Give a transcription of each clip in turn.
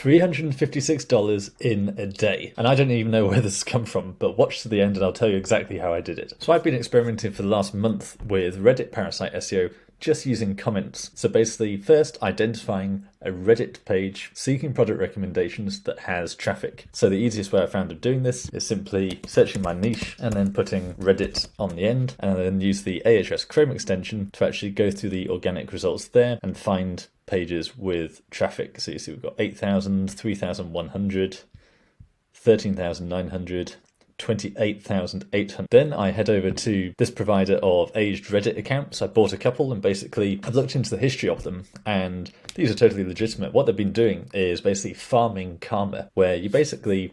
$356 in a day. And I don't even know where this has come from, but watch to the end and I'll tell you exactly how I did it. So I've been experimenting for the last month with Reddit Parasite SEO, just using comments. So basically, first identifying a Reddit page seeking product recommendations that has traffic. So the easiest way I found of doing this is simply searching my niche and then putting Reddit on the end, and then use the Ahrefs Chrome extension to actually go through the organic results there and find pages with traffic. So you see we've got 8,000, 3,100, 13,900, 28,800. Then I head over to this provider of aged Reddit accounts. I bought a couple and basically I've looked into the history of them, and these are totally legitimate. What they've been doing is basically farming karma, where you basically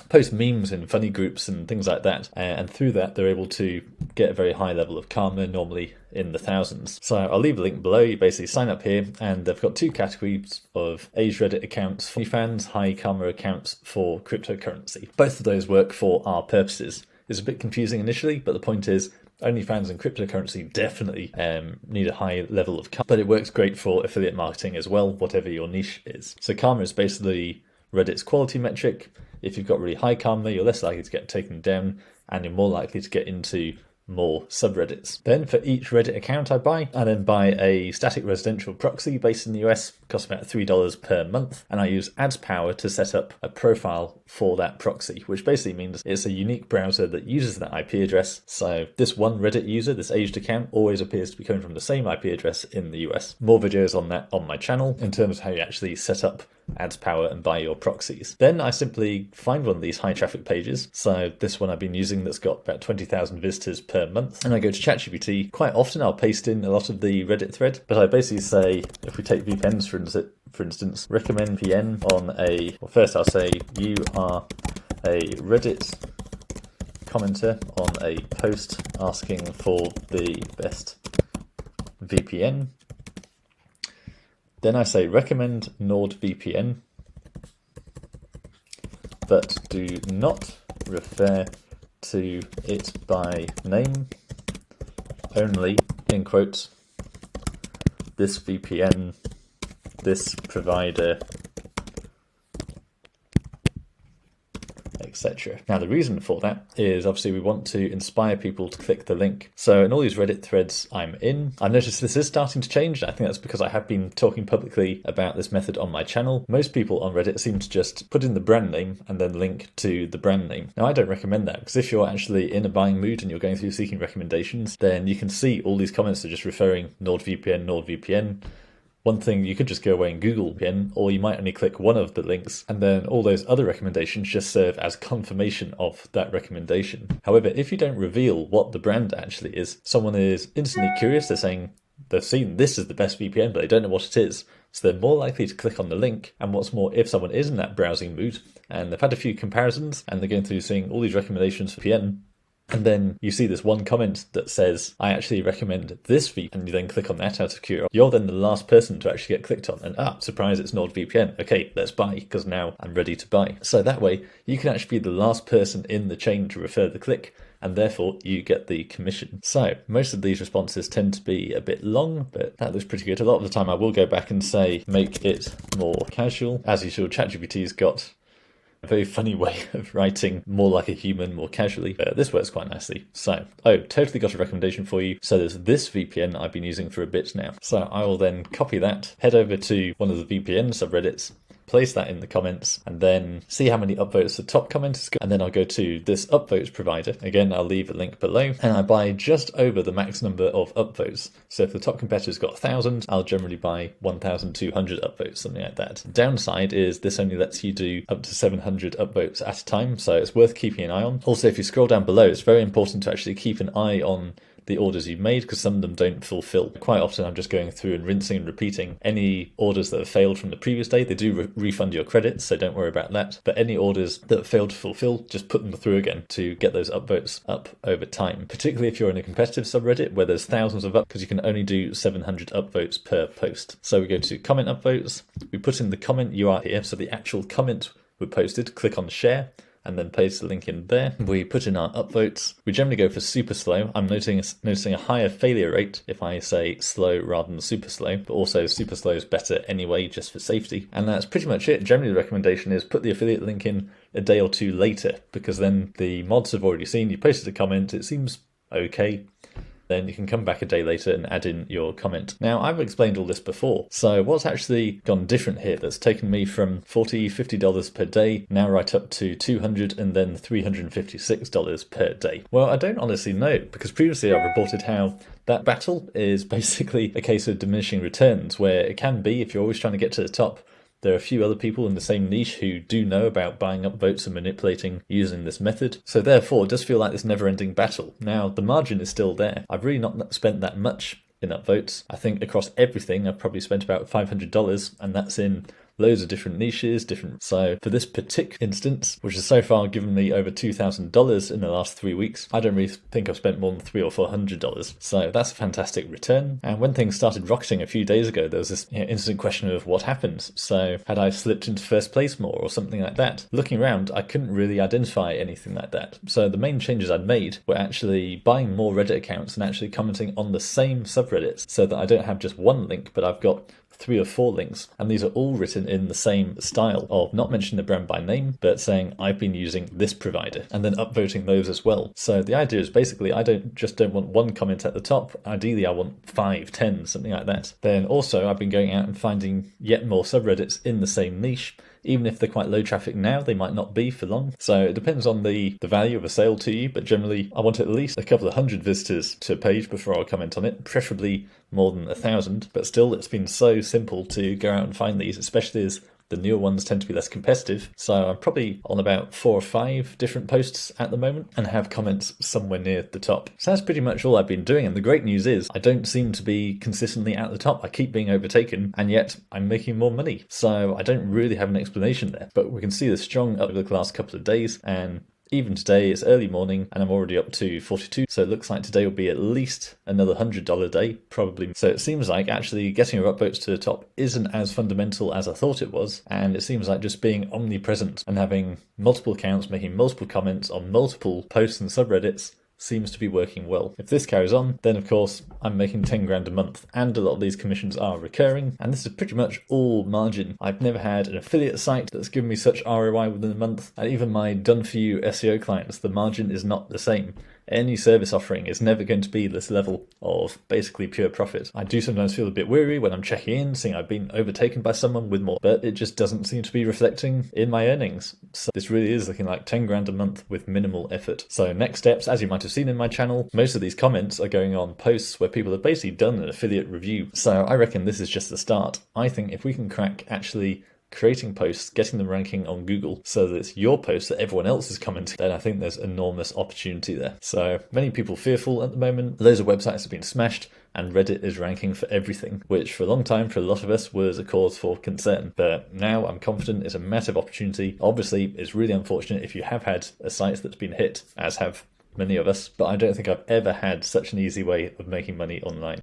post memes in funny groups and things like that, and through that they're able to get a very high level of karma, normally in the thousands. So I'll leave a link below. You basically sign up here, and they've got two categories of aged Reddit accounts for fans, high karma accounts for cryptocurrency. Both of those work for our purposes. It's a bit confusing initially, but the point is OnlyFans and cryptocurrency definitely need a high level of karma, but it works great for affiliate marketing as well, whatever your niche is. So karma is basically Reddit's quality metric. If you've got really high karma, you're less likely to get taken down, and you're more likely to get into more subreddits. Then for each Reddit account I buy buy a static residential proxy based in the US. It costs about $3 per month, and I use Ads Power to set up a profile for that proxy, which basically means it's a unique browser that uses that IP address. So this one Reddit user, this aged account, always appears to be coming from the same IP address in the US. More videos on that on my channel in terms of how you actually set up Ads Power and buy your proxies. Then I simply find one of these high traffic pages. So this one I've been using that's got about 20,000 visitors per month. And I go to ChatGPT. Quite often I'll paste in a lot of the Reddit thread, but I basically say, if we take VPNs for instance, recommend VPN on a, well, first I'll say you are a Reddit commenter on a post asking for the best VPN. Then I say recommend NordVPN, but do not refer to it by name, only, in quotes, this VPN, this provider, etc. Now the reason for that is obviously we want to inspire people to click the link. So in all these Reddit threads I'm in, I've noticed this is starting to change. I think that's because I have been talking publicly about this method on my channel. Most people on Reddit seem to just put in the brand name and then link to the brand name. Now I don't recommend that, because if you're actually in a buying mood and you're going through seeking recommendations, then you can see all these comments are just referring NordVPN, NordVPN. One thing, you could just go away and Google VPN, or you might only click one of the links, and then all those other recommendations just serve as confirmation of that recommendation. However, if you don't reveal what the brand actually is, someone is instantly curious. They're saying they've seen this is the best VPN, but they don't know what it is. So they're more likely to click on the link. And what's more, if someone is in that browsing mood and they've had a few comparisons and they're going through seeing all these recommendations for VPN, and then you see this one comment that says, I actually recommend this VPN, and you then click on that out of curiosity, you're then the last person to actually get clicked on. And surprise, it's NordVPN. Okay, let's buy, because now I'm ready to buy. So that way, you can actually be the last person in the chain to refer the click, and therefore you get the commission. So most of these responses tend to be a bit long, but that looks pretty good. A lot of the time I will go back and say, make it more casual. As usual, ChatGPT's got a very funny way of writing more like a human, more casually. This works quite nicely. So, totally got a recommendation for you. So there's this VPN I've been using for a bit now. So I will then copy that, head over to one of the VPN subreddits, place that in the comments, and then see how many upvotes the top comment has got. And then I'll go to this upvotes provider. Again, I'll leave a link below, and I buy just over the max number of upvotes. So if the top competitor's got 1,000, I'll generally buy 1,200 upvotes, something like that. Downside is this only lets you do up to 700 upvotes at a time, so it's worth keeping an eye on. Also, if you scroll down below, it's very important to actually keep an eye on the orders you've made, because some of them don't fulfill. Quite often I'm just going through and rinsing and repeating any orders that have failed from the previous day. They do refund your credits, so don't worry about that. But any orders that have failed to fulfill, just put them through again to get those upvotes up over time. Particularly if you're in a competitive subreddit where there's thousands of because you can only do 700 upvotes per post. So we go to comment upvotes, we put in the comment URL here, so the actual comment we posted, click on share, and then paste the link in there. We put in our upvotes. We generally go for super slow. I'm noticing a higher failure rate if I say slow rather than super slow, but also super slow is better anyway, just for safety. And that's pretty much it. Generally, the recommendation is put the affiliate link in a day or two later, because then the mods have already seen you posted a comment, it seems okay. Then you can come back a day later and add in your comment. Now, I've explained all this before, so what's actually gone different here that's taken me from $40, $50 per day, now right up to $200 and then $356 per day? Well, I don't honestly know, because previously I reported how that battle is basically a case of diminishing returns, where it can be, if you're always trying to get to the top, there are a few other people in the same niche who do know about buying up votes and manipulating using this method. So therefore, it does feel like this never-ending battle. Now, the margin is still there. I've really not spent that much in upvotes. I think across everything, I've probably spent about $500, and that's in loads of different niches, So for this particular instance, which has so far given me over $2,000 in the last 3 weeks, I don't really think I've spent more than $300 or $400. So that's a fantastic return. And when things started rocketing a few days ago, there was this instant question of what happened. So had I slipped into first place more or something like that? Looking around, I couldn't really identify anything like that. So the main changes I'd made were actually buying more Reddit accounts and actually commenting on the same subreddits, so that I don't have just one link, but I've got 3 or 4 links, and these are all written in the same style of not mentioning the brand by name, but saying I've been using this provider, and then upvoting those as well. So the idea is basically I don't want one comment at the top. Ideally, I want 5, 10, something like that. Then also I've been going out and finding yet more subreddits in the same niche. Even if they're quite low traffic now, they might not be for long. So it depends on the value of a sale to you, but generally I want at least a couple of hundred visitors to a page before I'll comment on it, preferably more than 1,000. But still, it's been so simple to go out and find these, especially as the newer ones tend to be less competitive. So I'm probably on about 4 or 5 different posts at the moment and have comments somewhere near the top. So that's pretty much all I've been doing. And the great news is I don't seem to be consistently at the top. I keep being overtaken, and yet I'm making more money. So I don't really have an explanation there. But we can see the strong up over the last couple of days, and even today, it's early morning and I'm already up to 42. So it looks like today will be at least another $100 day, probably. So it seems like actually getting your upvotes to the top isn't as fundamental as I thought it was. And it seems like just being omnipresent and having multiple accounts, making multiple comments on multiple posts and subreddits seems to be working well. If this carries on, then of course I'm making 10 grand a month, and a lot of these commissions are recurring, and this is pretty much all margin. I've never had an affiliate site that's given me such ROI within a month, and even my done for you SEO clients, the margin is not the same. Any service offering is never going to be this level of basically pure profit. I do sometimes feel a bit weary when I'm checking in, seeing I've been overtaken by someone with more, but it just doesn't seem to be reflecting in my earnings. So this really is looking like 10 grand a month with minimal effort. So next steps, as you might have seen in my channel, most of these comments are going on posts where people have basically done an affiliate review. So I reckon this is just the start. I think if we can crack actually creating posts, getting them ranking on Google so that it's your post that everyone else is commenting, then I think there's enormous opportunity there. So many people fearful at the moment. Loads of websites have been smashed, and Reddit is ranking for everything, which for a long time for a lot of us was a cause for concern. But now I'm confident it's a massive opportunity. Obviously, it's really unfortunate if you have had a site that's been hit, as have many of us, but I don't think I've ever had such an easy way of making money online.